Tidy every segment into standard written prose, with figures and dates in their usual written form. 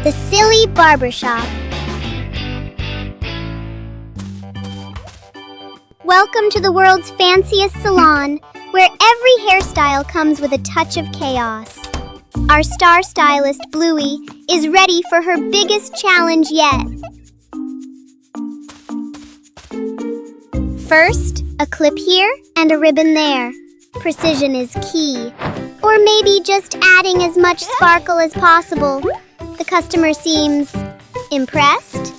The Silly Barbershop. Welcome to the world's fanciest salon, where every hairstyle comes with a touch of chaos. Our star stylist, Bluey, is ready for her biggest challenge yet. First, a clip here and a ribbon there. Precision is key. Or maybe just adding as much sparkle as possible. The customer seems impressed.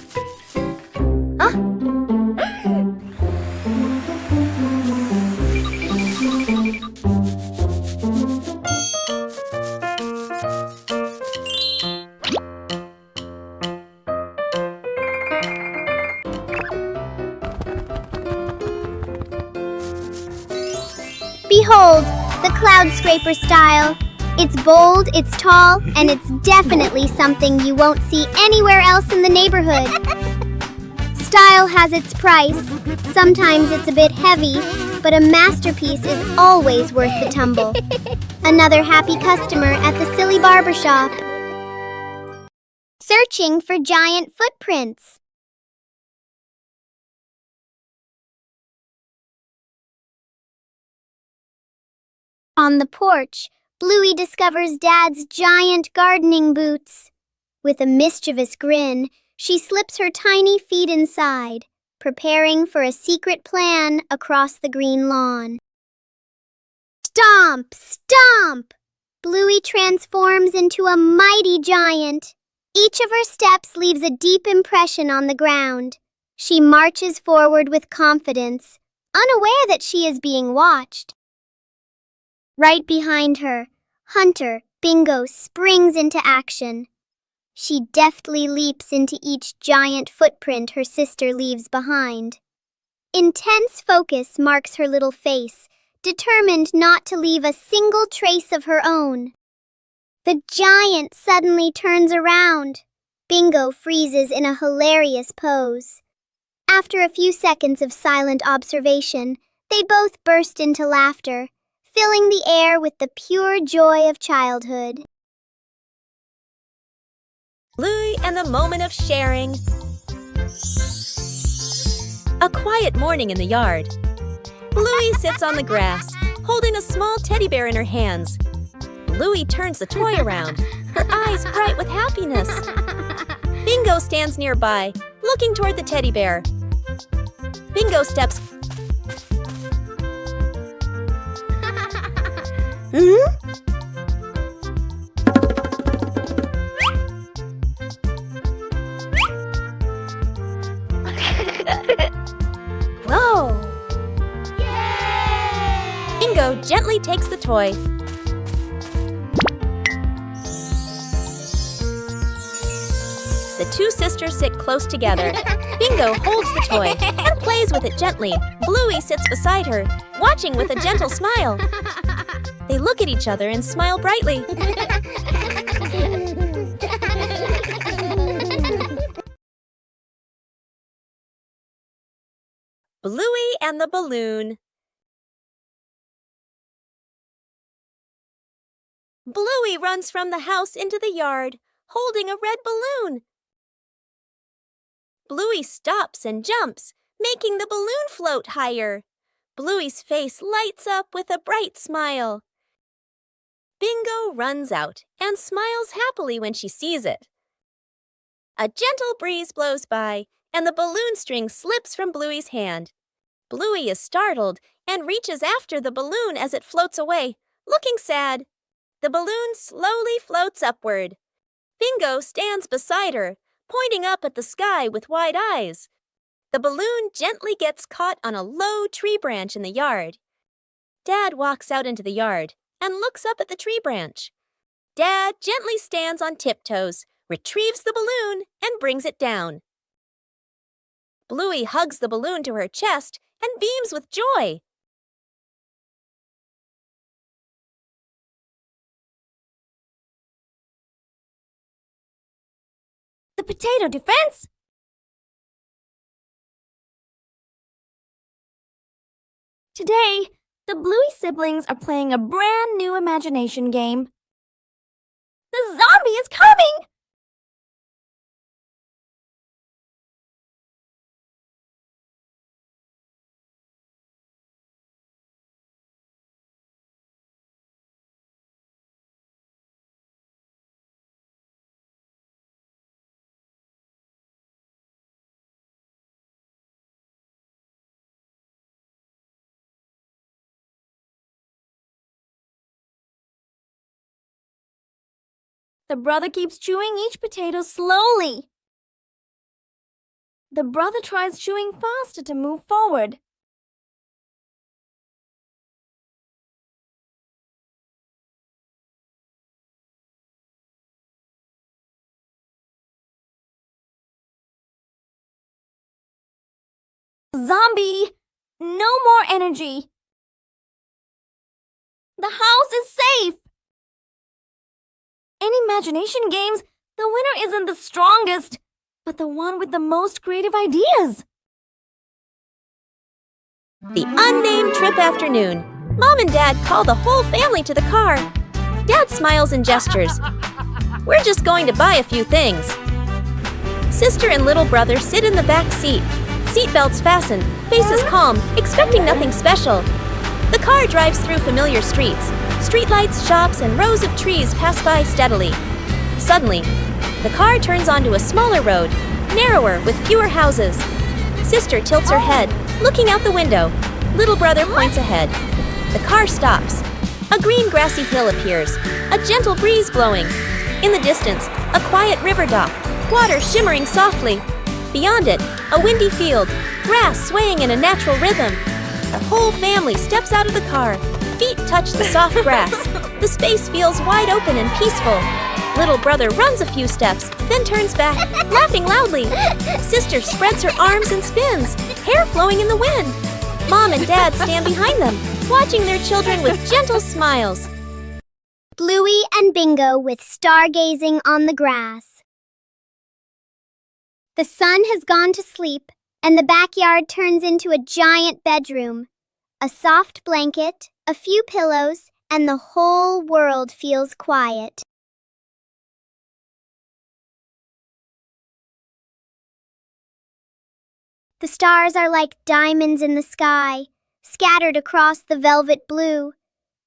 Behold, the cloud scraper style. It's bold, it's tall, and it's definitely something you won't see anywhere else in the neighborhood. Style has its price. Sometimes it's a bit heavy, but a masterpiece is always worth the tumble. Another happy customer at the Silly Barbershop. Searching for giant footprints. On the porch, Bluey discovers Dad's giant gardening boots. With a mischievous grin, she slips her tiny feet inside, preparing for a secret plan across the green lawn. Stomp! Stomp! Bluey transforms into a mighty giant. Each of her steps leaves a deep impression on the ground. She marches forward with confidence, unaware that she is being watched. Right behind her, Hunter, Bingo, springs into action. She deftly leaps into each giant footprint her sister leaves behind. Intense focus marks her little face, determined not to leave a single trace of her own. The giant suddenly turns around. Bingo freezes in a hilarious pose. After a few seconds of silent observation, they both burst into laughter, filling the air with the pure joy of childhood. Bluey and the moment of sharing. A quiet morning in the yard. Bluey sits on the grass, holding a small teddy bear in her hands. Bluey turns the toy around, her eyes bright with happiness. Bingo stands nearby, looking toward the teddy bear. Bingo steps. Whoa! Yay! Bingo gently takes the toy. The two sisters sit close together. Bingo holds the toy and plays with it gently. Bluey sits beside her, watching with a gentle smile. They look at each other and smile brightly. Bluey and the balloon. Bluey runs from the house into the yard, holding a red balloon. Bluey stops and jumps, making the balloon float higher. Bluey's face lights up with a bright smile. Bingo runs out and smiles happily when she sees it. A gentle breeze blows by, and the balloon string slips from Bluey's hand. Bluey is startled and reaches after the balloon as it floats away, looking sad. The balloon slowly floats upward. Bingo stands beside her, pointing up at the sky with wide eyes. The balloon gently gets caught on a low tree branch in the yard. Dad walks out into the yard and looks up at the tree branch. Dad gently stands on tiptoes, retrieves the balloon, and brings it down. Bluey hugs the balloon to her chest and beams with joy. The potato defense? Today, the Bluey siblings are playing a brand new imagination game. The zombie is coming! The brother keeps chewing each potato slowly. The brother tries chewing faster to move forward. Zombie! No more energy! The house is safe! In imagination games, the winner isn't the strongest, but the one with the most creative ideas. The unnamed trip afternoon. Mom and Dad call the whole family to the car. Dad smiles and gestures. We're just going to buy a few things. Sister and little brother sit in the back seat. Seatbelts fastened, faces calm, expecting nothing special. The car drives through familiar streets. Streetlights, shops, and rows of trees pass by steadily. Suddenly, the car turns onto a smaller road, narrower with fewer houses. Sister tilts her head, looking out the window. Little brother points ahead. The car stops. A green grassy hill appears, a gentle breeze blowing. In the distance, a quiet river dock, water shimmering softly. Beyond it, a windy field, grass swaying in a natural rhythm. The whole family steps out of the car. Feet touch the soft grass. The space feels wide open and peaceful. Little brother runs a few steps, then turns back, laughing loudly. Sister spreads her arms and spins, hair flowing in the wind. Mom and Dad stand behind them, watching their children with gentle smiles. Bluey and Bingo with stargazing on the grass. The sun has gone to sleep, and the backyard turns into a giant bedroom. A soft blanket, a few pillows, and the whole world feels quiet. The stars are like diamonds in the sky, scattered across the velvet blue.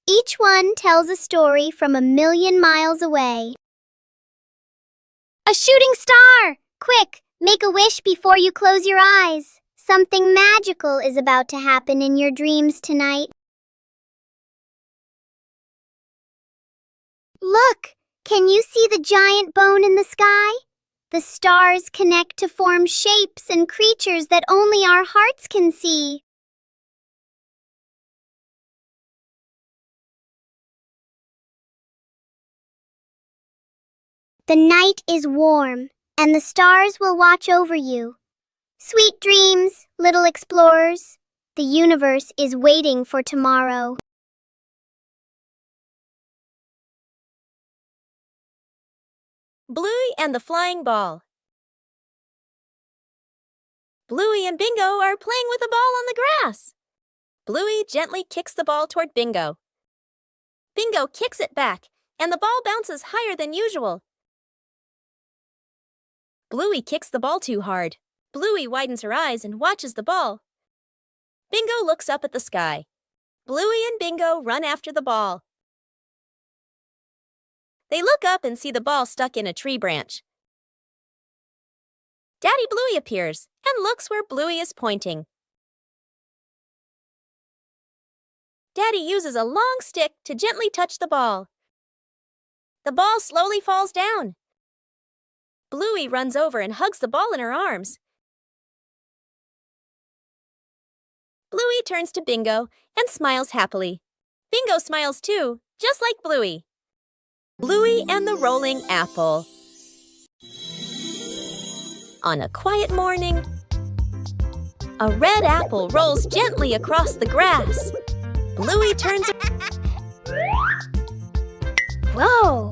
Each one tells a story from 1,000,000 miles away. A shooting star! Quick, make a wish before you close your eyes. Something magical is about to happen in your dreams tonight. Look! Can you see the giant bone in the sky? The stars connect to form shapes and creatures that only our hearts can see. The night is warm, and the stars will watch over you. Sweet dreams, little explorers. The universe is waiting for tomorrow. Bluey and the Flying Ball. Bluey and Bingo are playing with a ball on the grass. Bluey gently kicks the ball toward Bingo. Bingo kicks it back, and the ball bounces higher than usual. Bluey kicks the ball too hard. Bluey widens her eyes and watches the ball. Bingo looks up at the sky. Bluey and Bingo run after the ball. They look up and see the ball stuck in a tree branch. Daddy Bluey appears and looks where Bluey is pointing. Daddy uses a long stick to gently touch the ball. The ball slowly falls down. Bluey runs over and hugs the ball in her arms. Bluey turns to Bingo and smiles happily. Bingo smiles too, just like Bluey. Bluey and the Rolling Apple. On a quiet morning, a red apple rolls gently across the grass. Bluey turns. Whoa!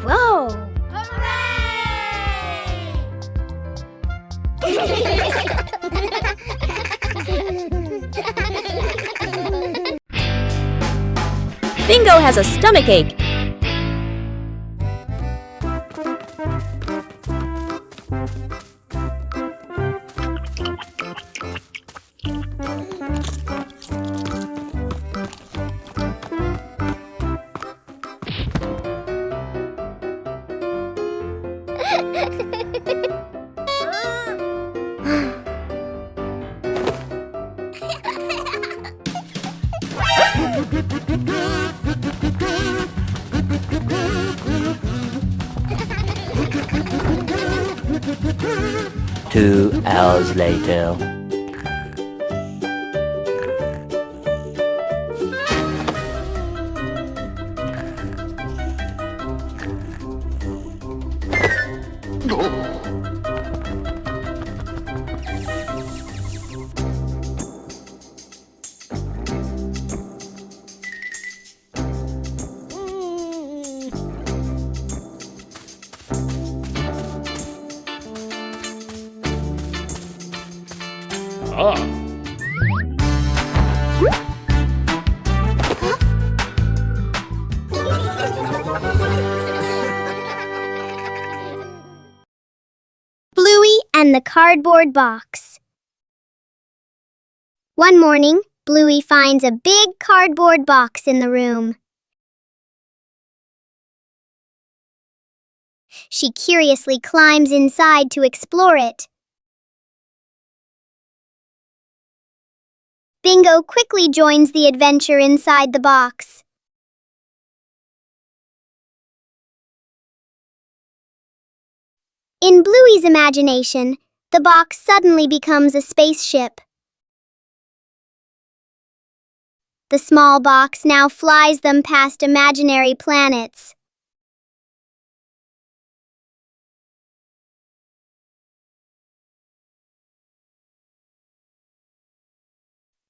Whoa! Hooray! Bingo has a stomachache. Two hours later. Bluey and the cardboard box. One morning, Bluey finds a big cardboard box in the room. She curiously climbs inside to explore it. Bingo quickly joins the adventure inside the box. In Bluey's imagination, the box suddenly becomes a spaceship. The small box now flies them past imaginary planets.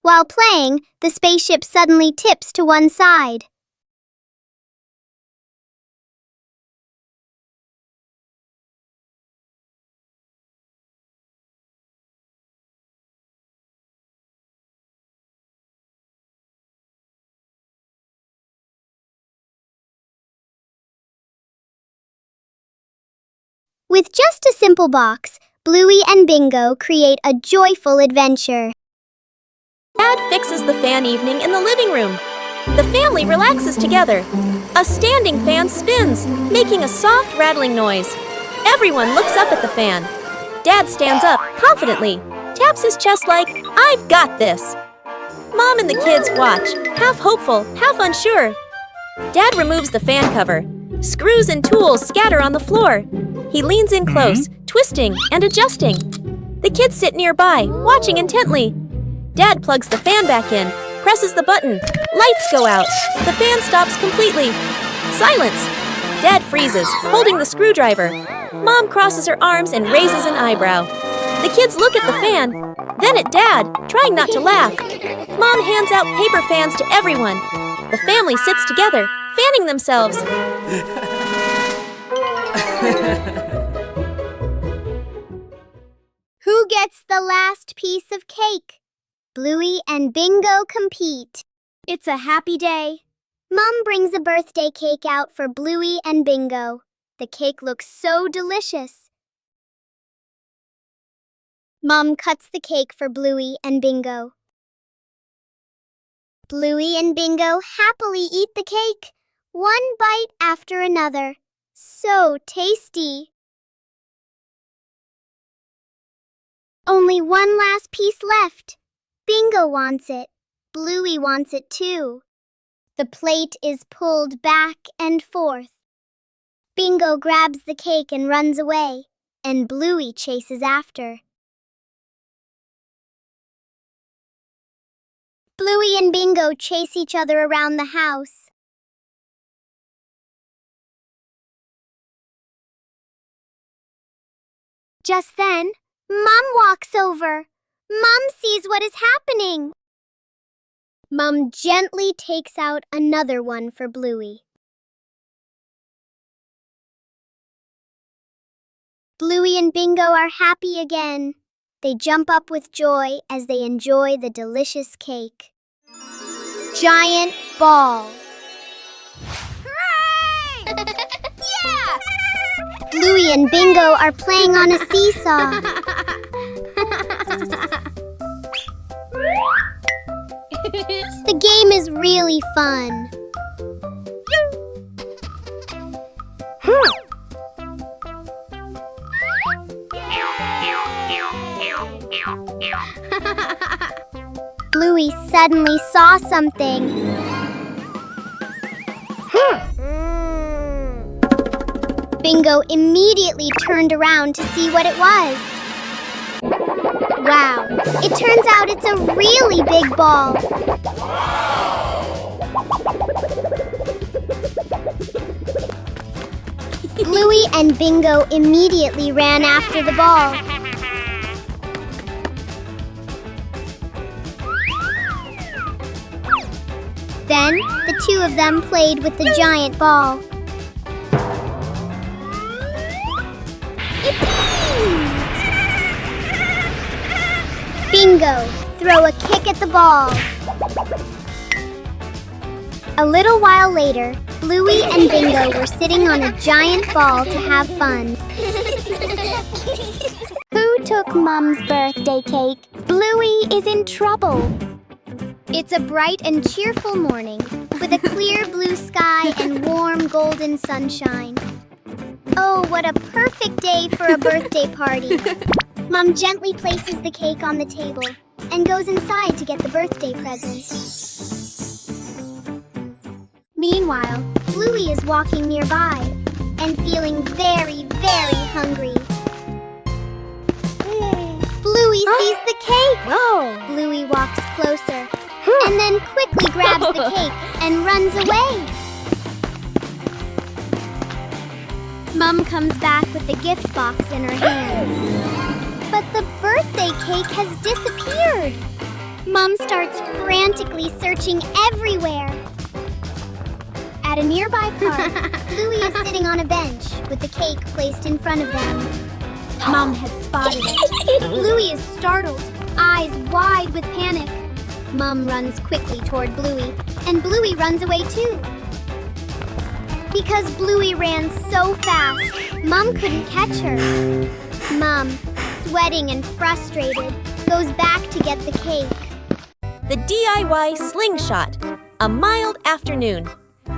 While playing, the spaceship suddenly tips to one side. With just a simple box, Bluey and Bingo create a joyful adventure. Dad fixes the fan evening in the living room. The family relaxes together. A standing fan spins, making a soft rattling noise. Everyone looks up at the fan. Dad stands up confidently, taps his chest like, "I've got this." Mom and the kids watch, half hopeful, half unsure. Dad removes the fan cover. Screws and tools scatter on the floor. He leans in close, twisting and adjusting. The kids sit nearby, watching intently. Dad plugs the fan back in, presses the button. Lights go out. The fan stops completely. Silence. Dad freezes, holding the screwdriver. Mom crosses her arms and raises an eyebrow. The kids look at the fan, then at Dad, trying not to laugh. Mom hands out paper fans to everyone. The family sits together, fanning themselves. Who gets the last piece of cake? Bluey and Bingo compete. It's a happy day. Mom brings a birthday cake out for Bluey and Bingo. The cake looks so delicious. Mom cuts the cake for Bluey and Bingo. Bluey and Bingo happily eat the cake, one bite after another. So tasty. Only one last piece left. Bingo wants it. Bluey wants it too. The plate is pulled back and forth. Bingo grabs the cake and runs away, and Bluey chases after. Bluey and Bingo chase each other around the house. Just then, Mom walks over. Mom sees what is happening. Mom gently takes out another one for Bluey. Bluey and Bingo are happy again. They jump up with joy as they enjoy the delicious cake. Giant ball. Bluey and Bingo are playing on a seesaw. The game is really fun. Bluey suddenly saw something. Bingo immediately turned around to see what it was. Wow, it turns out it's a really big ball. Bluey and Bingo immediately ran after the ball. Then, the two of them played with the giant ball. Bingo, throw a kick at the ball. A little while later, Bluey and Bingo were sitting on a giant ball to have fun. Who took Mom's birthday cake? Bluey is in trouble. It's a bright and cheerful morning with a clear blue sky and warm golden sunshine. Oh, what a perfect day for a birthday party. Mom gently places the cake on the table and goes inside to get the birthday present. Meanwhile, Bluey is walking nearby and feeling very, very hungry. Bluey sees the cake. Oh! Bluey walks closer and then quickly grabs the cake and runs away. Mom comes back with the gift box in her hands. But the birthday cake has disappeared. Mom starts frantically searching everywhere. At a nearby park, Bluey is sitting on a bench with the cake placed in front of them. Mom has spotted it. Bluey is startled, eyes wide with panic. Mom runs quickly toward Bluey, and Bluey runs away too. Because Bluey ran so fast, Mom couldn't catch her. Mom, sweating and frustrated, goes back to get the cake. The DIY slingshot. A mild afternoon.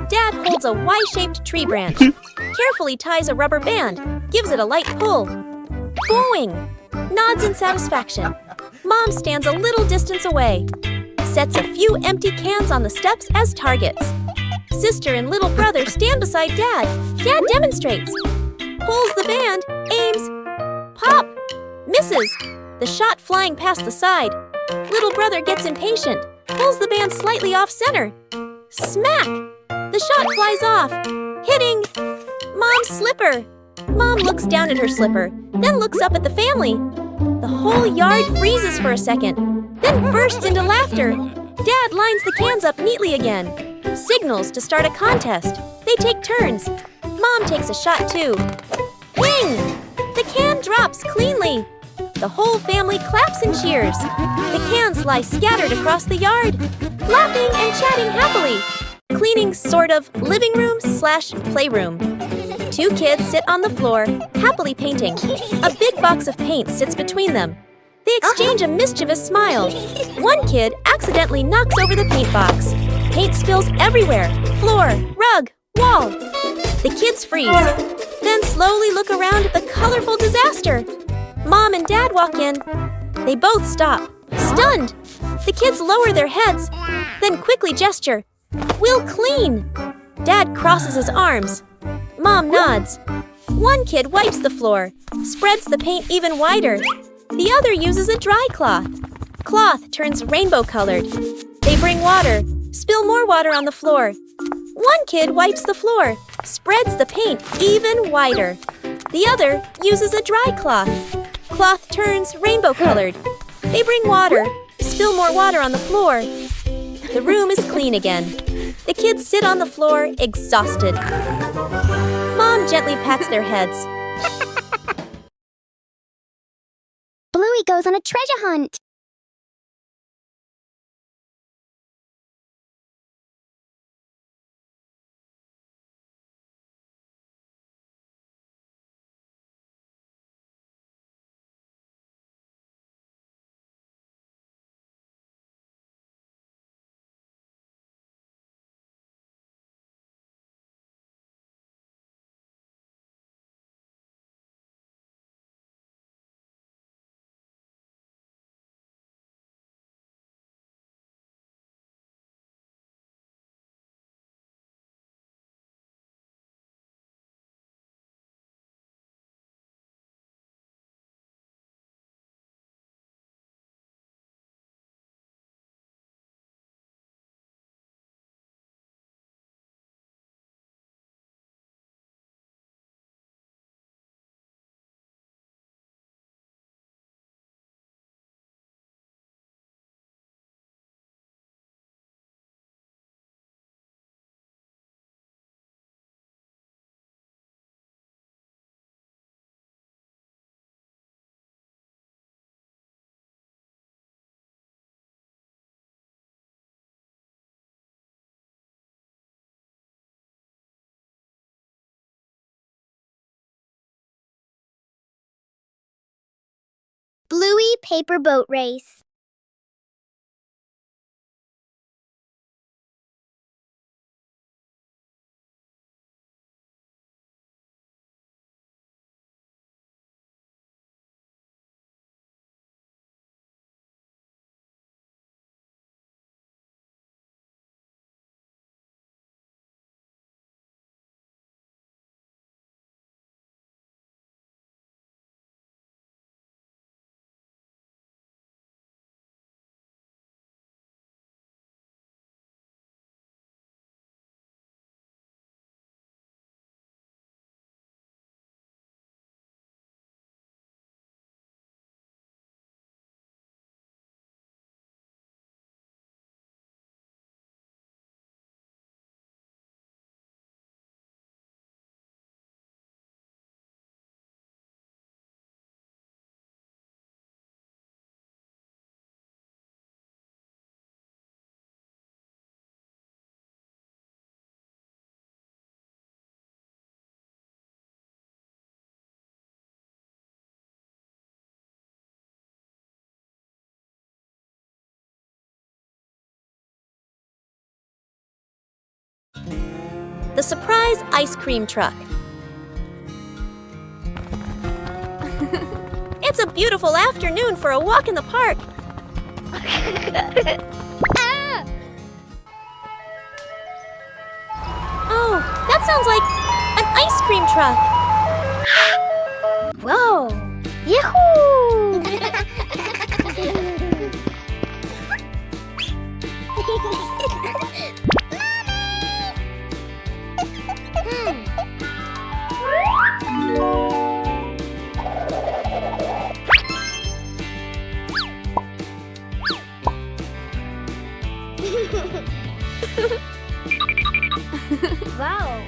Dad holds a Y-shaped tree branch, carefully ties a rubber band, gives it a light pull. Boing! Nods in satisfaction. Mom stands a little distance away, sets a few empty cans on the steps as targets. Sister and little brother stand beside Dad. Dad demonstrates. Pulls the band, aims, pop! Misses! The shot flying past the side. Little brother gets impatient, pulls the band slightly off center. Smack! The shot flies off, hitting Mom's slipper. Mom looks down at her slipper, then looks up at the family. The whole yard freezes for a second, then bursts into laughter. Dad lines the cans up neatly again. Signals to start a contest. They take turns. Mom takes a shot too. Wing! The can drops cleanly. The whole family claps and cheers. The cans lie scattered across the yard, laughing and chatting happily. Cleaning sort of living room / playroom. Two kids sit on the floor, happily painting. A big box of paint sits between them. They exchange a mischievous smile. One kid accidentally knocks over the paint box. Paint spills everywhere, floor, rug, wall. The kids freeze, then slowly look around at the colorful disaster. Mom and Dad walk in. They both stop, stunned. The kids lower their heads, then quickly gesture. We'll clean. Dad crosses his arms. Mom nods. One kid wipes the floor, spreads the paint even wider. The other uses a dry cloth. Cloth turns rainbow-colored. They bring water, spill more water on the floor. One kid wipes the floor, spreads the paint even wider. The other uses a dry cloth. Cloth turns rainbow-colored. They bring water, spill more water on the floor. The room is clean again. The kids sit on the floor, exhausted. Mom gently pats their heads. Bluey goes on a treasure hunt. Bluey paper boat race. The surprise ice cream truck. It's a beautiful afternoon for a walk in the park. Oh, that sounds like an ice cream truck. Whoa! Yahoo! Wow!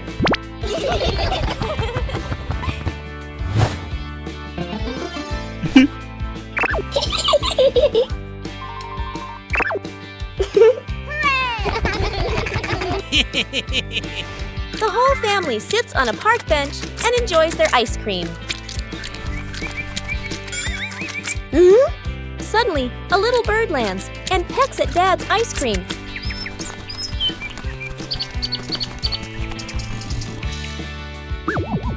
The whole family sits on a park bench and enjoys their ice cream. Suddenly, a little bird lands and pecks at Dad's ice cream.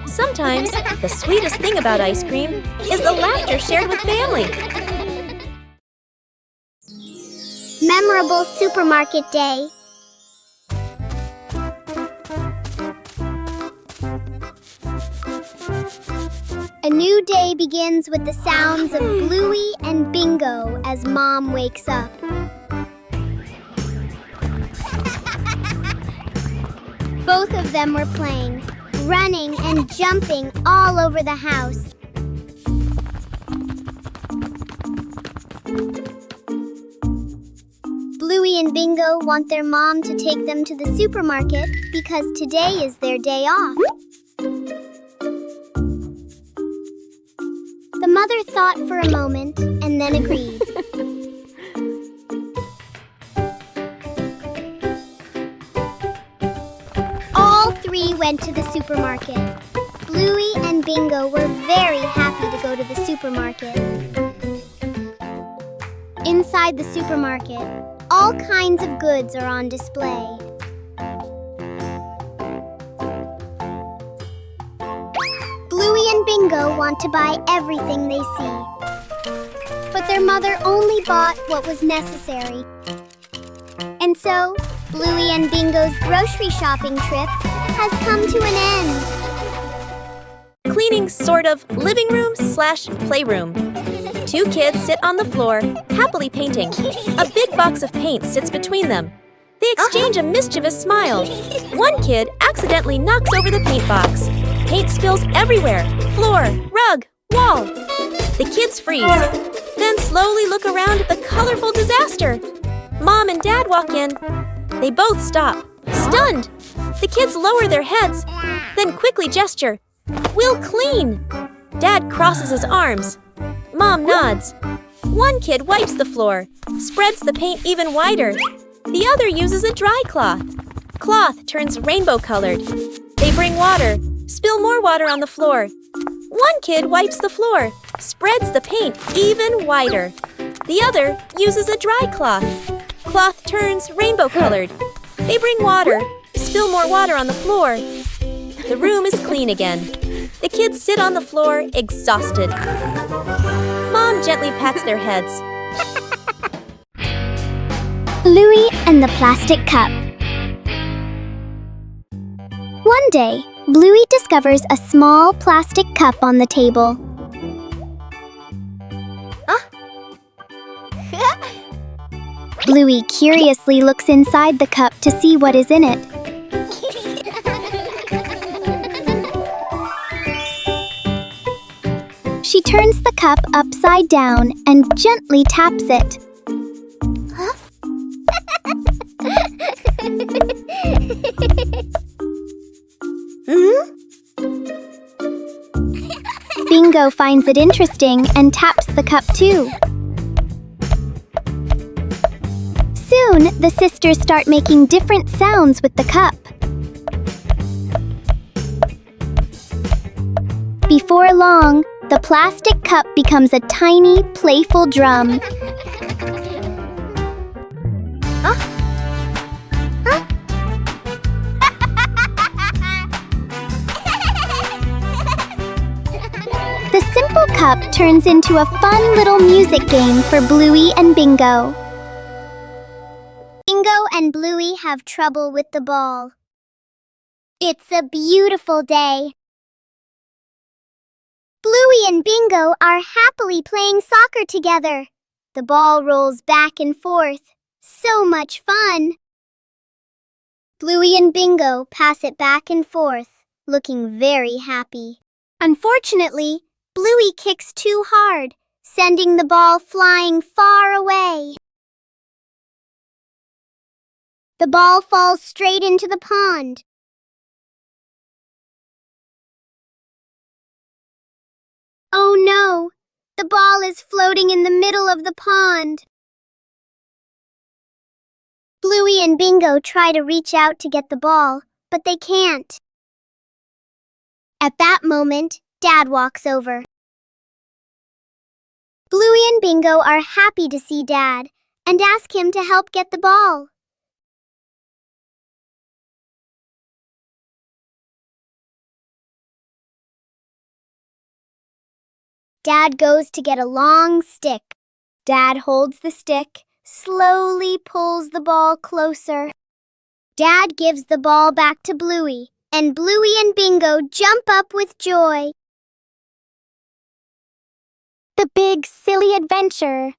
Sometimes, the sweetest thing about ice cream is the laughter shared with family. Memorable supermarket day. A new day begins with the sounds of Bluey and Bingo as Mom wakes up. Both of them were playing, running and jumping all over the house. Bluey and Bingo want their mom to take them to the supermarket because today is their day off. The mother thought for a moment and then agreed. All three went to the supermarket. Bluey and Bingo were very happy to go to the supermarket. Inside the supermarket, all kinds of goods are on display. Bluey and Bingo want to buy everything they see. But their mother only bought what was necessary. And so, Bluey and Bingo's grocery shopping trip has come to an end. Cleaning sort of living room / playroom. Two kids sit on the floor, happily painting. A big box of paint sits between them. They exchange a mischievous smile. One kid accidentally knocks over the paint box. Paint spills everywhere, floor, rug, wall. The kids freeze, then slowly look around at the colorful disaster. Mom and Dad walk in. They both stop, stunned. The kids lower their heads, then quickly gesture. "We'll clean." Dad crosses his arms. Mom nods. One kid wipes the floor, spreads the paint even wider. The other uses a dry cloth. Cloth turns rainbow-colored. They bring water, spill more water on the floor. One kid wipes the floor, spreads the paint even wider. The other uses a dry cloth. Cloth turns rainbow-colored. They bring water, spill more water on the floor. The room is clean again. The kids sit on the floor, exhausted. Mom gently pats their heads. Bluey and the Plastic Cup. One day, Bluey discovers a small plastic cup on the table. Bluey curiously looks inside the cup to see what is in it. She turns the cup upside down and gently taps it. Bingo finds it interesting and taps the cup too. Soon, the sisters start making different sounds with the cup. Before long, the plastic cup becomes a tiny, playful drum. The simple cup turns into a fun little music game for Bluey and Bingo. Bingo and Bluey have trouble with the ball. It's a beautiful day. Bluey and Bingo are happily playing soccer together. The ball rolls back and forth. So much fun! Bluey and Bingo pass it back and forth, looking very happy. Unfortunately, Bluey kicks too hard, sending the ball flying far away. The ball falls straight into the pond. Oh no! The ball is floating in the middle of the pond. Bluey and Bingo try to reach out to get the ball, but they can't. At that moment, Dad walks over. Bluey and Bingo are happy to see Dad and ask him to help get the ball. Dad goes to get a long stick. Dad holds the stick, slowly pulls the ball closer. Dad gives the ball back to Bluey, and Bluey and Bingo jump up with joy. The big, silly adventure.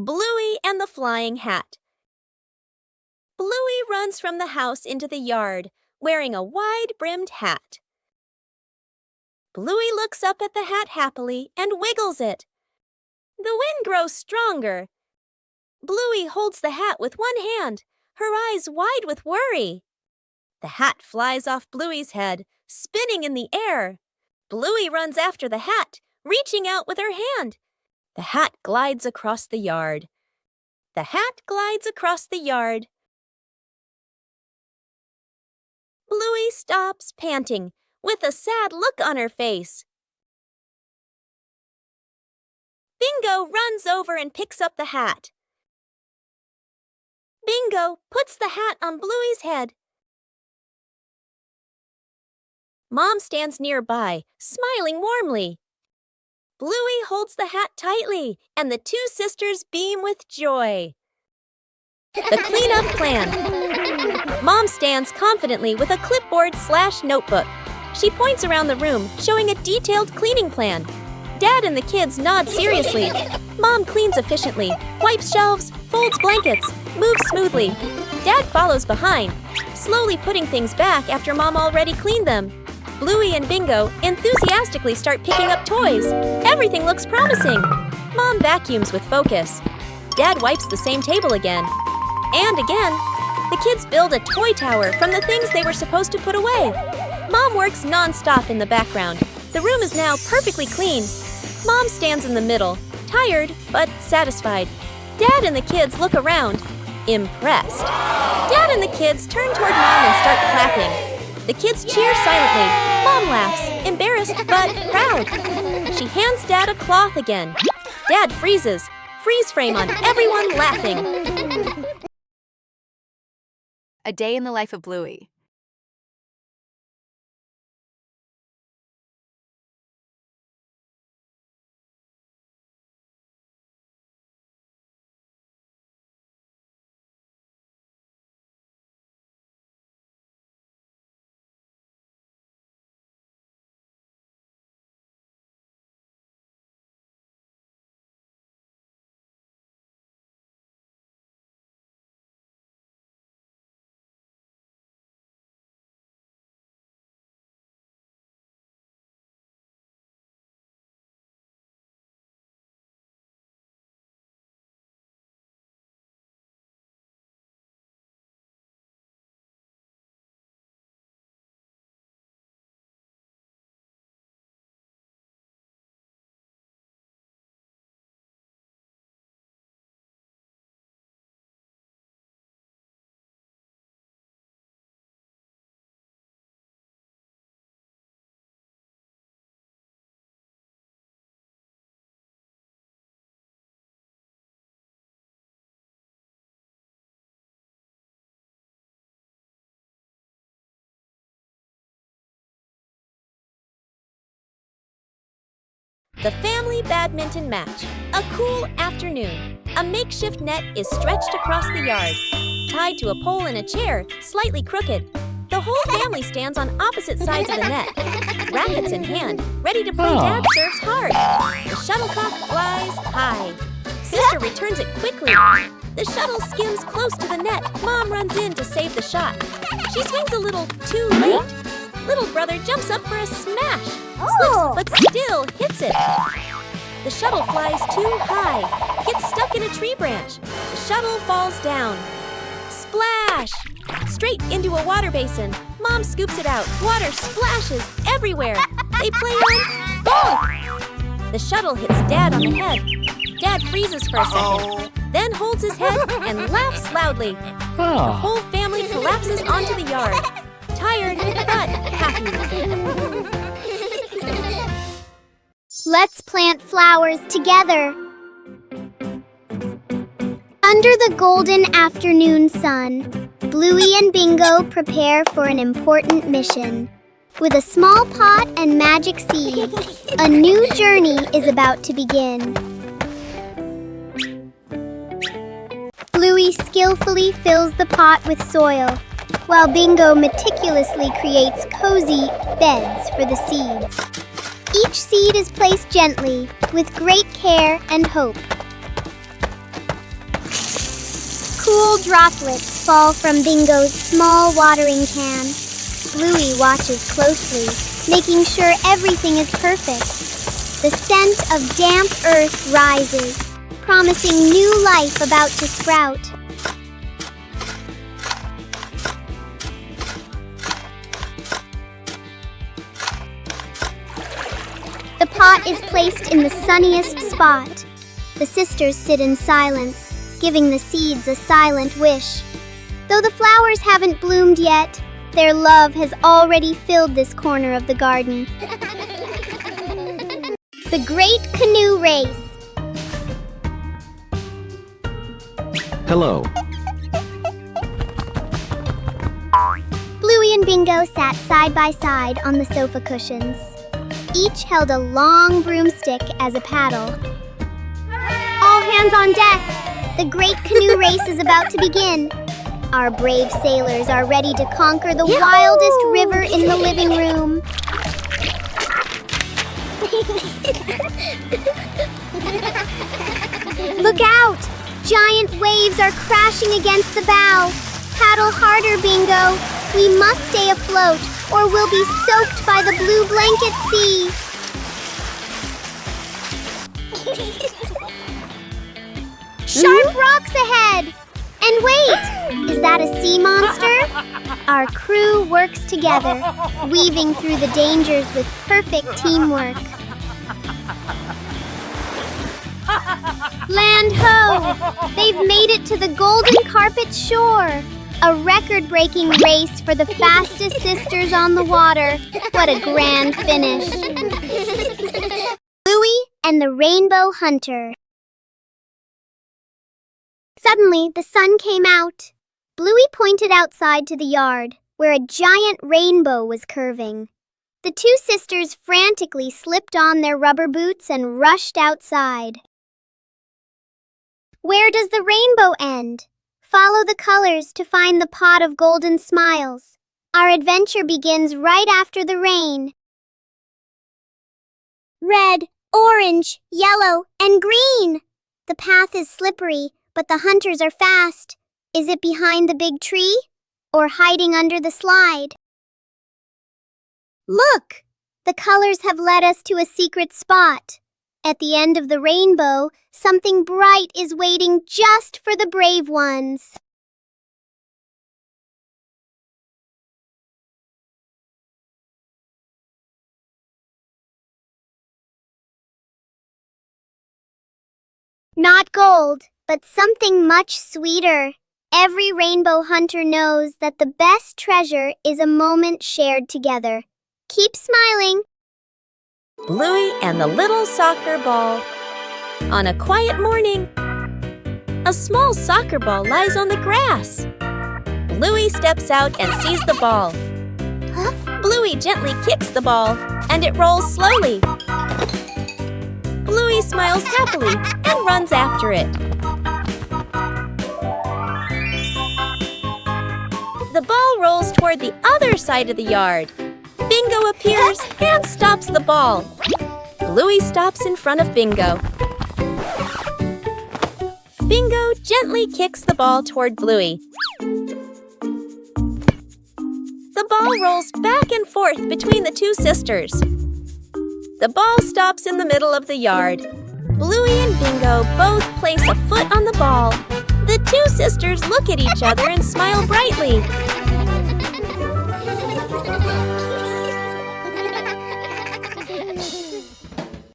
Bluey and the Flying Hat. Bluey runs from the house into the yard, wearing a wide-brimmed hat. Bluey looks up at the hat happily and wiggles it. The wind grows stronger. Bluey holds the hat with one hand, her eyes wide with worry. The hat flies off Bluey's head, spinning in the air. Bluey runs after the hat, reaching out with her hand. The hat glides across the yard. The hat glides across the yard. Bluey stops, panting, with a sad look on her face. Bingo runs over and picks up the hat. Bingo puts the hat on Bluey's head. Mom stands nearby, smiling warmly. Bluey holds the hat tightly, and the two sisters beam with joy. The cleanup plan. Mom stands confidently with a clipboard/notebook. She points around the room, showing a detailed cleaning plan. Dad and the kids nod seriously. Mom cleans efficiently, wipes shelves, folds blankets, moves smoothly. Dad follows behind, slowly putting things back after Mom already cleaned them. Bluey and Bingo enthusiastically start picking up toys. Everything looks promising. Mom vacuums with focus. Dad wipes the same table again. And again. The kids build a toy tower from the things they were supposed to put away. Mom works non-stop in the background. The room is now perfectly clean. Mom stands in the middle, tired but satisfied. Dad and the kids look around, impressed. Dad and the kids turn toward Mom and start clapping. The kids cheer silently. Mom laughs, embarrassed but proud. She hands Dad a cloth again. Dad freezes. Freeze frame on everyone laughing. A day in the life of Bluey. The family badminton match. A cool afternoon. A makeshift net is stretched across the yard, tied to a pole in a chair, slightly crooked. The whole family stands on opposite sides of the net, rackets in hand, ready to play Dad serves hard. The shuttlecock flies high. Sister returns it quickly. The shuttle skims close to the net. Mom runs in to save the shot. She swings a little too late. Little brother jumps up for a smash, slips but still hits it. The shuttle flies too high, gets stuck in a tree branch. The shuttle falls down. Splash! Straight into a water basin. Mom scoops it out. Water splashes everywhere. They play on bonk! The shuttle hits Dad on the head. Dad freezes for a second, then holds his head and laughs loudly. The whole family collapses onto the yard. Tired but happy. Let's plant flowers together. Under the golden afternoon sun, Bluey and Bingo prepare for an important mission. With a small pot and magic seeds, a new journey is about to begin. Bluey skillfully fills the pot with soil, while Bingo meticulously creates cozy beds for the seeds. Each seed is placed gently, with great care and hope. Cool droplets fall from Bingo's small watering can. Bluey watches closely, making sure everything is perfect. The scent of damp earth rises, promising new life about to sprout. The pot is placed in the sunniest spot, The sisters sit in silence, giving the seeds a silent wish. Though the flowers haven't bloomed yet, their love has already filled this corner of the garden. The Great Canoe Race. Hello. Bluey and Bingo sat side by side on the sofa cushions. Each held a long broomstick as a paddle. All hands on deck! The Great Canoe Race is about to begin. Our brave sailors are ready to conquer the wildest river in the living room. Look out! Giant waves are crashing against the bow. Paddle harder, Bingo. We must stay afloat, or we'll be soaked by the blue blanket sea. Sharp rocks ahead! And wait! Is that a sea monster? Our crew works together, weaving through the dangers with perfect teamwork. Land ho! They've made it to the Golden Carpet shore. A record-breaking race for the fastest sisters on the water. What a grand finish. Bluey and the Rainbow Hunter. Suddenly, the sun came out. Bluey pointed outside to the yard, where a giant rainbow was curving. The two sisters frantically slipped on their rubber boots and rushed outside. Where does the rainbow end? Follow the colors to find the pot of golden smiles. Our adventure begins right after the rain. Red, orange, yellow, and green. The path is slippery, but the hunters are fast. Is it behind the big tree or hiding under the slide? Look! The colors have led us to a secret spot. At the end of the rainbow, something bright is waiting just for the brave ones. Not gold, but something much sweeter. Every rainbow hunter knows that the best treasure is a moment shared together. Keep smiling. Bluey and the little soccer ball. On a quiet morning, a small soccer ball lies on the grass. Bluey steps out and sees the ball. Bluey gently kicks the ball, and it rolls slowly. Bluey smiles happily and runs after it. The ball rolls toward the other side of the yard. Bingo appears and stops the ball. Bluey stops in front of Bingo. Bingo gently kicks the ball toward Bluey. The ball rolls back and forth between the two sisters. The ball stops in the middle of the yard. Bluey and Bingo both place a foot on the ball. The two sisters look at each other and smile brightly.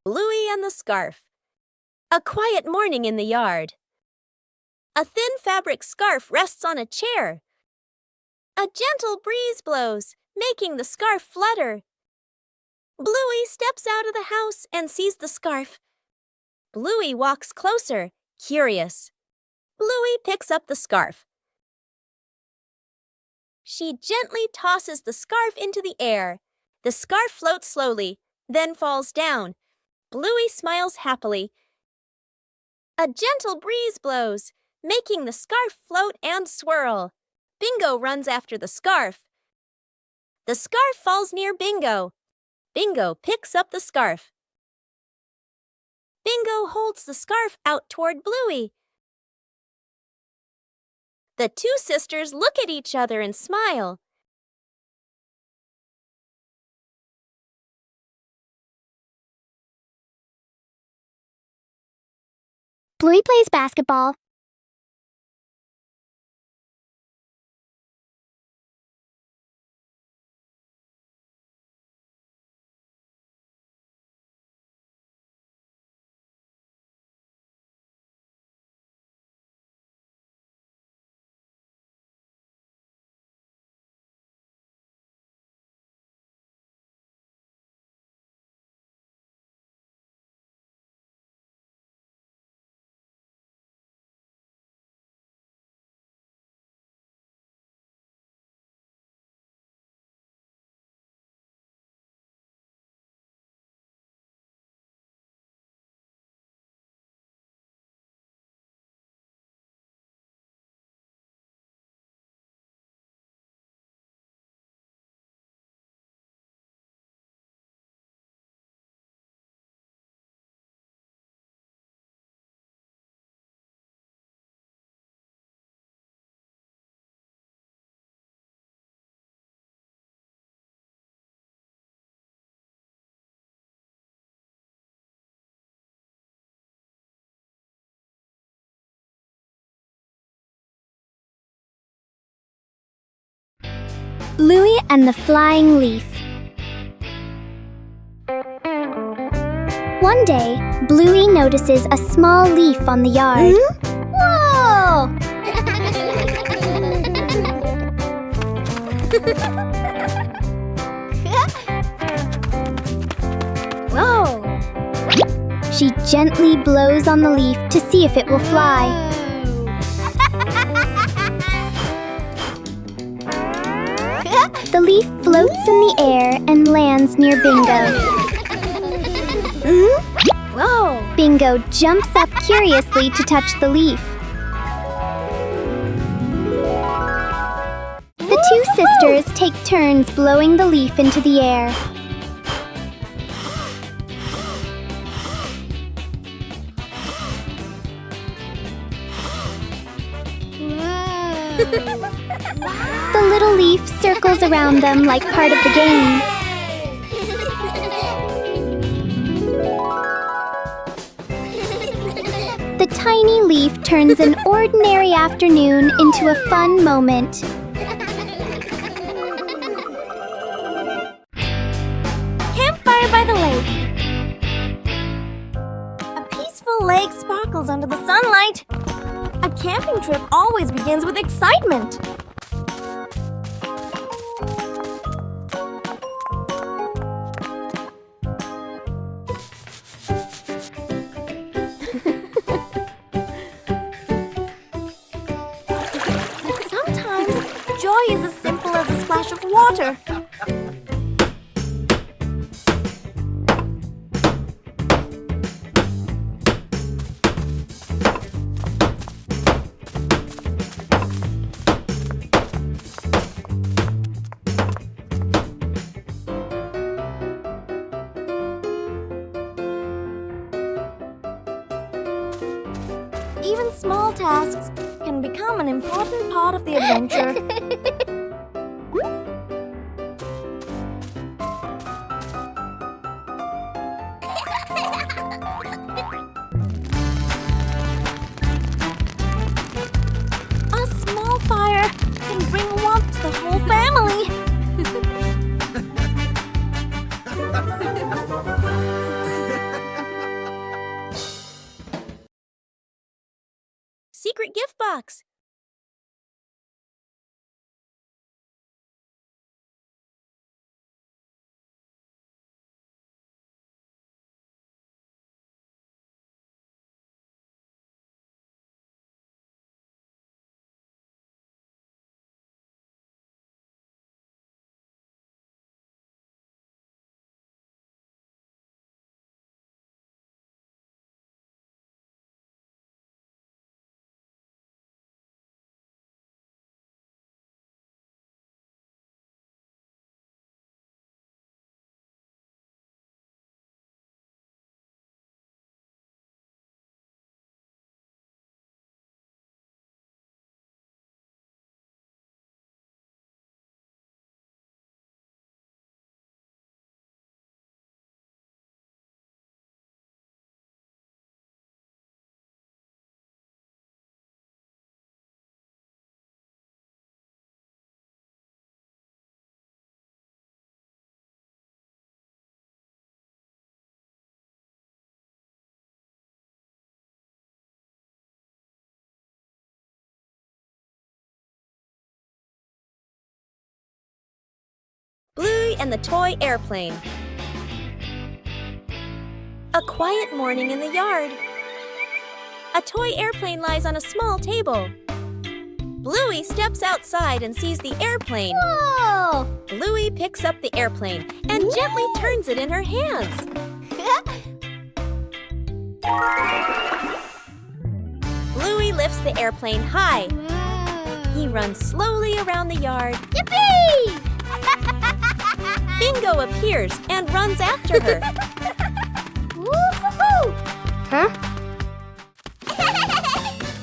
Bluey and the scarf. A quiet morning in the yard. A thin fabric scarf rests on a chair. A gentle breeze blows, making the scarf flutter. Bluey steps out of the house and sees the scarf. Bluey walks closer, curious. Bluey picks up the scarf. She gently tosses the scarf into the air. The scarf floats slowly, then falls down. Bluey smiles happily. A gentle breeze blows, making the scarf float and swirl. Bingo runs after the scarf. The scarf falls near Bingo. Bingo picks up the scarf. Bingo holds the scarf out toward Bluey. The two sisters look at each other and smile. Bluey plays basketball. Bluey and the Flying Leaf. One day, Bluey notices a small leaf on the yard. Whoa! Whoa! She gently blows on the leaf to see if it will fly. The leaf floats in the air and lands near Bingo. Whoa! Bingo jumps up curiously to touch the leaf. The two sisters take turns blowing the leaf into the air. The little leaf circles around them like part of the game. The tiny leaf turns an ordinary afternoon into a fun moment. Campfire by the lake. A peaceful lake sparkles under the sunlight. A camping trip always begins with excitement. Sometimes, joy is as simple as a splash of water. Even small tasks can become an important part of the adventure. A small fire can bring warmth to the whole family. Secret gift box. Bluey and the toy airplane. A quiet morning in the yard. A toy airplane lies on a small table. Bluey steps outside and sees the airplane. Whoa! Bluey picks up the airplane and gently turns it in her hands. Bluey lifts the airplane high. He runs slowly around the yard. Yippee! Bingo appears and runs after her. Woo-hoo-hoo! Huh?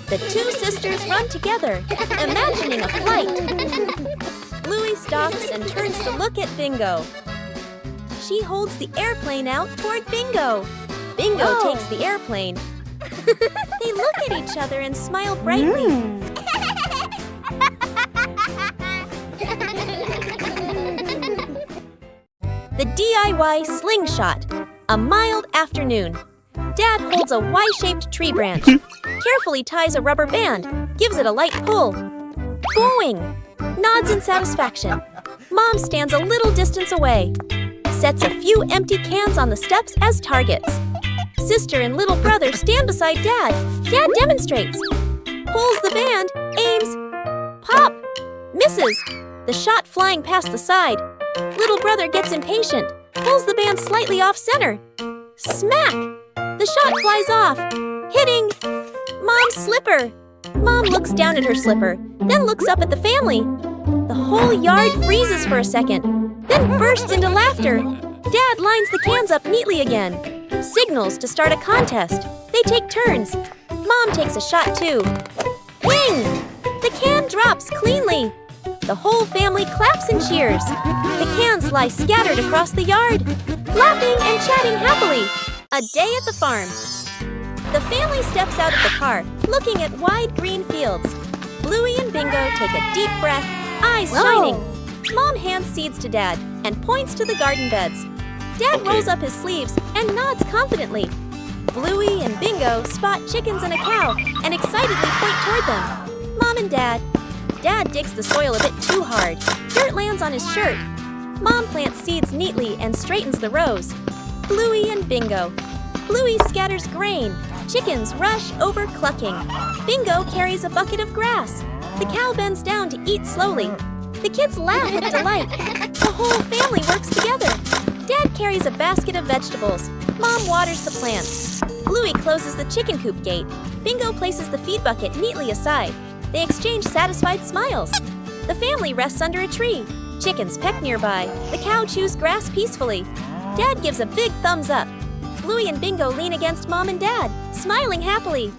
The two sisters run together, imagining a flight. Bluey stops and turns to look at Bingo. She holds the airplane out toward Bingo. Bingo takes the airplane. They look at each other and smile brightly. DIY slingshot. A mild afternoon. Dad holds a Y-shaped tree branch, carefully ties a rubber band, gives it a light pull. Going! Nods in satisfaction. Mom stands a little distance away, sets a few empty cans on the steps as targets. Sister and little brother stand beside Dad. Dad demonstrates. Pulls the band, aims. Pop! Misses. The shot flying past the side. Little brother gets impatient, pulls the band slightly off center. Smack! The shot flies off, hitting Mom's slipper. Mom looks down at her slipper, then looks up at the family. The whole yard freezes for a second, then bursts into laughter. Dad lines the cans up neatly again, signals to start a contest. They take turns. Mom takes a shot too. Ping! The can drops cleanly. The whole family claps and cheers. The cans lie scattered across the yard, laughing and chatting happily. A day at the farm. The family steps out of the car, looking at wide green fields. Bluey and Bingo take a deep breath, eyes shining. Mom hands seeds to Dad and points to the garden beds. Dad rolls up his sleeves and nods confidently. Bluey and Bingo spot chickens and a cow and excitedly point toward them. Mom and Dad. Dad digs the soil a bit too hard. Dirt lands on his shirt. Mom plants seeds neatly and straightens the rows. Bluey and Bingo. Bluey scatters grain. Chickens rush over clucking. Bingo carries a bucket of grass. The cow bends down to eat slowly. The kids laugh with delight. The whole family works together. Dad carries a basket of vegetables. Mom waters the plants. Bluey closes the chicken coop gate. Bingo places the feed bucket neatly aside. They exchange satisfied smiles. The family rests under a tree. Chickens peck nearby. The cow chews grass peacefully. Dad gives a big thumbs up. Bluey and Bingo lean against Mom and Dad, smiling happily.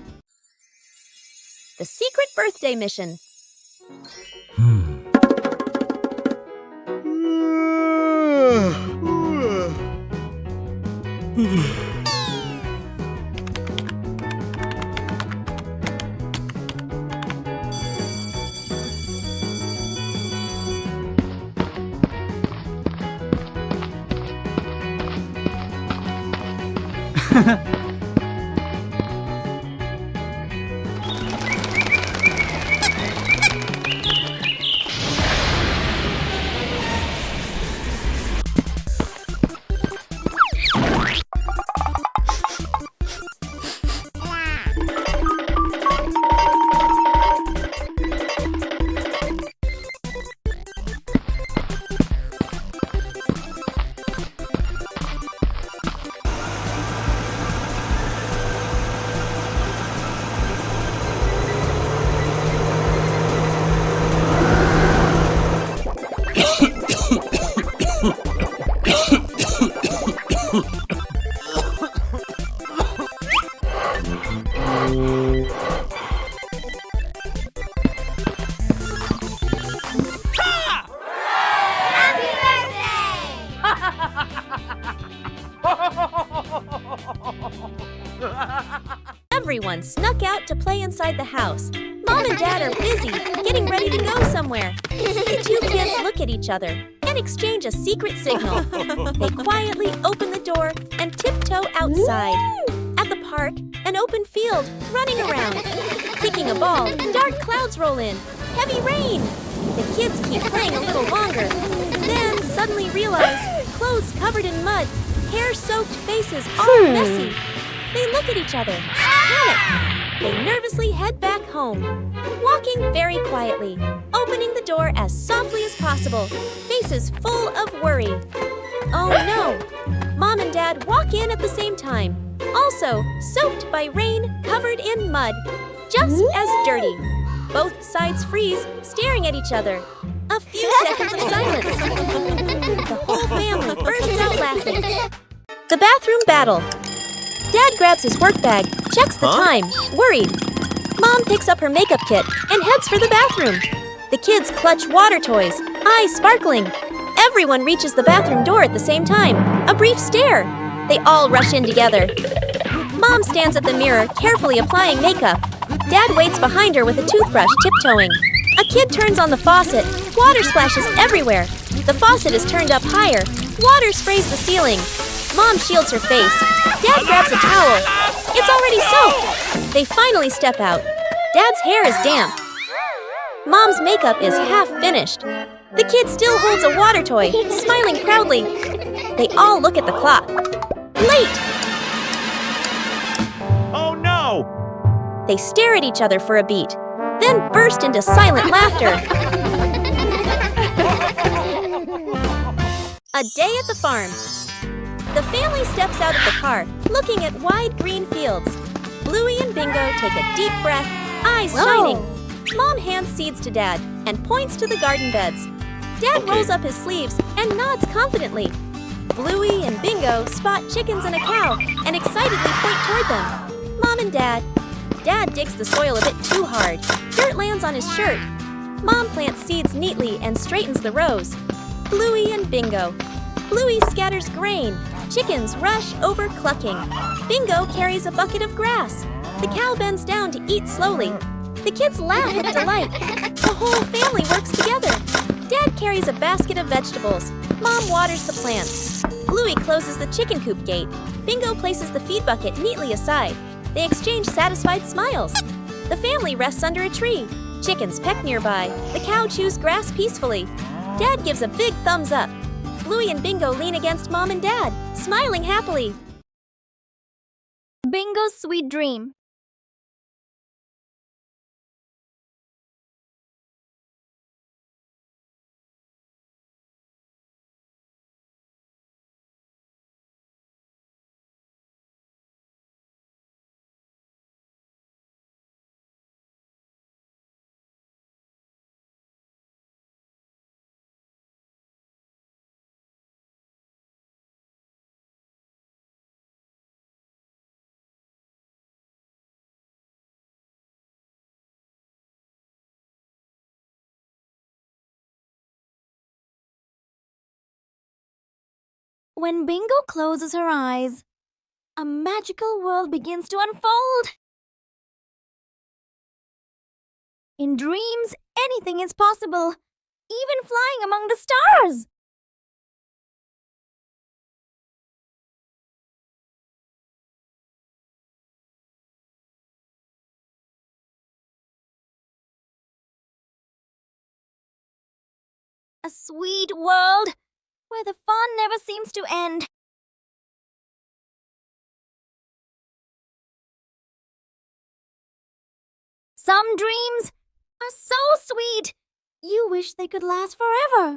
The secret birthday mission. Everyone snuck out to play inside the house. Mom and Dad are busy, getting ready to go somewhere. The two kids look at each other and exchange a secret signal. They quietly open the door and tiptoe outside. At the park, an open field, running around. Kicking a ball, dark clouds roll in. Heavy rain. The kids keep playing a little longer, then suddenly realize clothes covered in mud, hair-soaked faces all messy. They look at each other, panic. They nervously head back home, walking very quietly, opening the door as softly as possible, faces full of worry. Oh no! Mom and Dad walk in at the same time, also soaked by rain, covered in mud, just as dirty. Both sides freeze, staring at each other. A few seconds of silence. The whole family bursts out laughing. The bathroom battle. Dad grabs his work bag, checks the time, worried. Mom picks up her makeup kit and heads for the bathroom. The kids clutch water toys, eyes sparkling. Everyone reaches the bathroom door at the same time. A brief stare. They all rush in together. Mom stands at the mirror, carefully applying makeup. Dad waits behind her with a toothbrush, tiptoeing. A kid turns on the faucet. Water splashes everywhere. The faucet is turned up higher. Water sprays the ceiling. Mom shields her face. Dad grabs a towel. It's already soaked. They finally step out. Dad's hair is damp. Mom's makeup is half finished. The kid still holds a water toy, smiling proudly. They all look at the clock. Late! Oh no! They stare at each other for a beat, then burst into silent laughter. A day at the farm. The family steps out of the car, looking at wide green fields. Bluey and Bingo take a deep breath, eyes shining. Mom hands seeds to Dad and points to the garden beds. Dad rolls up his sleeves and nods confidently. Bluey and Bingo spot chickens and a cow and excitedly point toward them. Mom and Dad. Dad digs the soil a bit too hard. Dirt lands on his shirt. Mom plants seeds neatly and straightens the rows. Bluey and Bingo. Bluey scatters grain. Chickens rush over clucking. Bingo carries a bucket of grass. The cow bends down to eat slowly. The kids laugh with delight. The whole family works together. Dad carries a basket of vegetables. Mom waters the plants. Bluey closes the chicken coop gate. Bingo places the feed bucket neatly aside. They exchange satisfied smiles. The family rests under a tree. Chickens peck nearby. The cow chews grass peacefully. Dad gives a big thumbs up. Bluey and Bingo lean against Mom and Dad, smiling happily. Bingo's sweet dream. When Bingo closes her eyes, a magical world begins to unfold. In dreams, anything is possible, even flying among the stars. A sweet world where the fun never seems to end. Some dreams are so sweet, you wish they could last forever.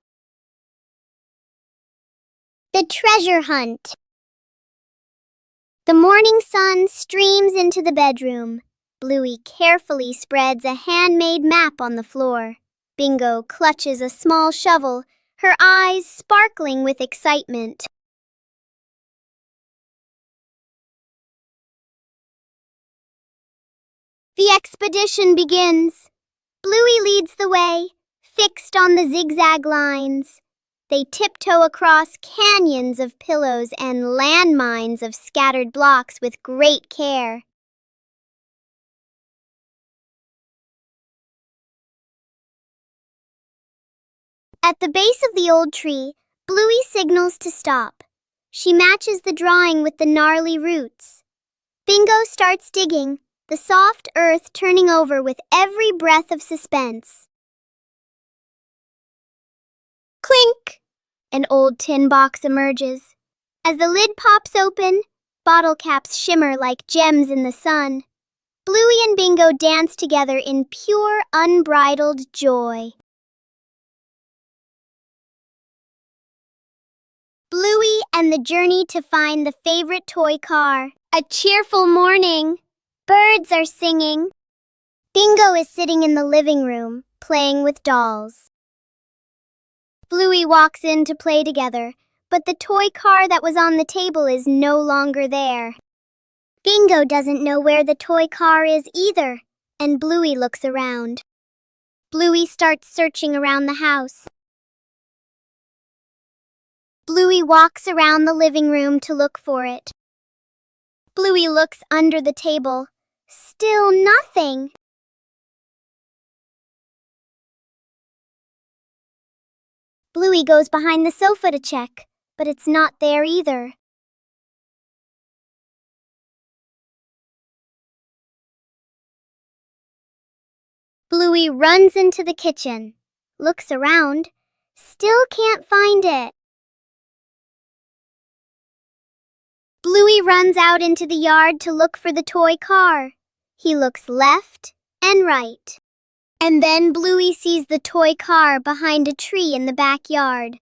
The treasure hunt. The morning sun streams into the bedroom. Bluey carefully spreads a handmade map on the floor. Bingo clutches a small shovel, her eyes sparkling with excitement. The expedition begins. Bluey leads the way, fixed on the zigzag lines. They tiptoe across canyons of pillows and landmines of scattered blocks with great care. At the base of the old tree, Bluey signals to stop. She matches the drawing with the gnarly roots. Bingo starts digging, the soft earth turning over with every breath of suspense. Clink! An old tin box emerges. As the lid pops open, bottle caps shimmer like gems in the sun. Bluey and Bingo dance together in pure, unbridled joy. Bluey and the journey to find the favorite toy car. A cheerful morning. Birds are singing. Bingo is sitting in the living room, playing with dolls. Bluey walks in to play together, but the toy car that was on the table is no longer there. Bingo doesn't know where the toy car is either, and Bluey looks around. Bluey starts searching around the house. Bluey walks around the living room to look for it. Bluey looks under the table. Still nothing. Bluey goes behind the sofa to check, but it's not there either. Bluey runs into the kitchen, looks around, still can't find it. Bluey runs out into the yard to look for the toy car. He looks left and right. And then Bluey sees the toy car behind a tree in the backyard.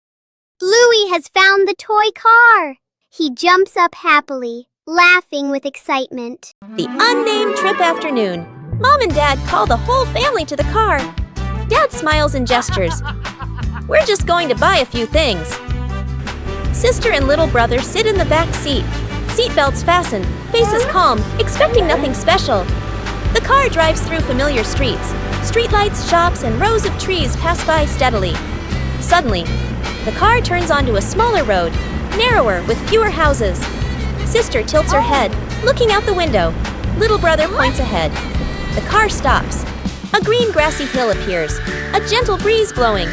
Bluey has found the toy car! He jumps up happily, laughing with excitement. The unnamed trip afternoon. Mom and Dad call the whole family to the car. Dad smiles and gestures. We're just going to buy a few things. Sister and little brother sit in the back seat. Seatbelts fastened, faces calm, expecting nothing special. The car drives through familiar streets. Streetlights, shops, and rows of trees pass by steadily. Suddenly, the car turns onto a smaller road, narrower with fewer houses. Sister tilts her head, looking out the window. Little brother points ahead. The car stops. A green grassy hill appears, a gentle breeze blowing.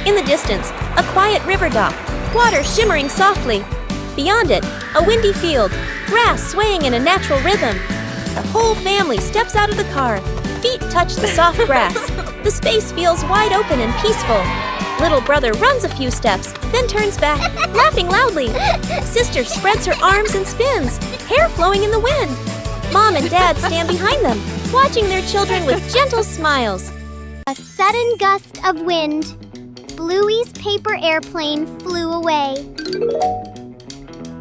In the distance, a quiet river dock, water shimmering softly. Beyond it, a windy field, grass swaying in a natural rhythm. The whole family steps out of the car. Feet touch the soft grass. The space feels wide open and peaceful. Little brother runs a few steps, then turns back, laughing loudly. Sister spreads her arms and spins, hair flowing in the wind. Mom and Dad stand behind them, watching their children with gentle smiles. A sudden gust of wind. Bluey's paper airplane flew away.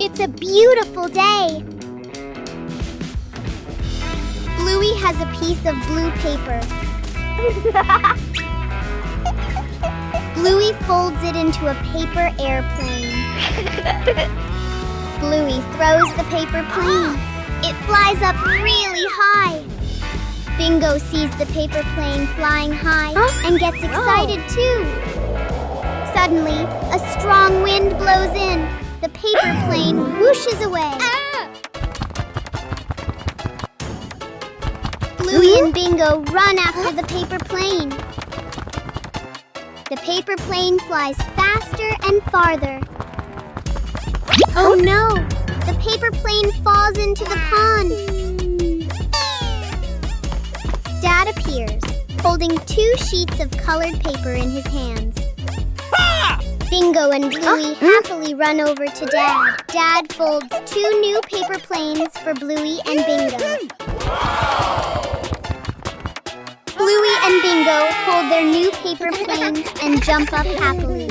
It's a beautiful day. Bluey has a piece of blue paper. Bluey folds it into a paper airplane. Bluey throws the paper plane. It flies up really high. Bingo sees the paper plane flying high and gets excited too. Suddenly, a strong wind blows in. The paper plane whooshes away. Bluey and Bingo run after the paper plane. The paper plane flies faster and farther. Oh no! The paper plane falls into the pond. Dad appears, holding 2 sheets of colored paper in his hands. Bingo and Bluey happily run over to Dad. Dad folds 2 new paper planes for Bluey and Bingo. Bluey and Bingo hold their new paper planes and jump up happily.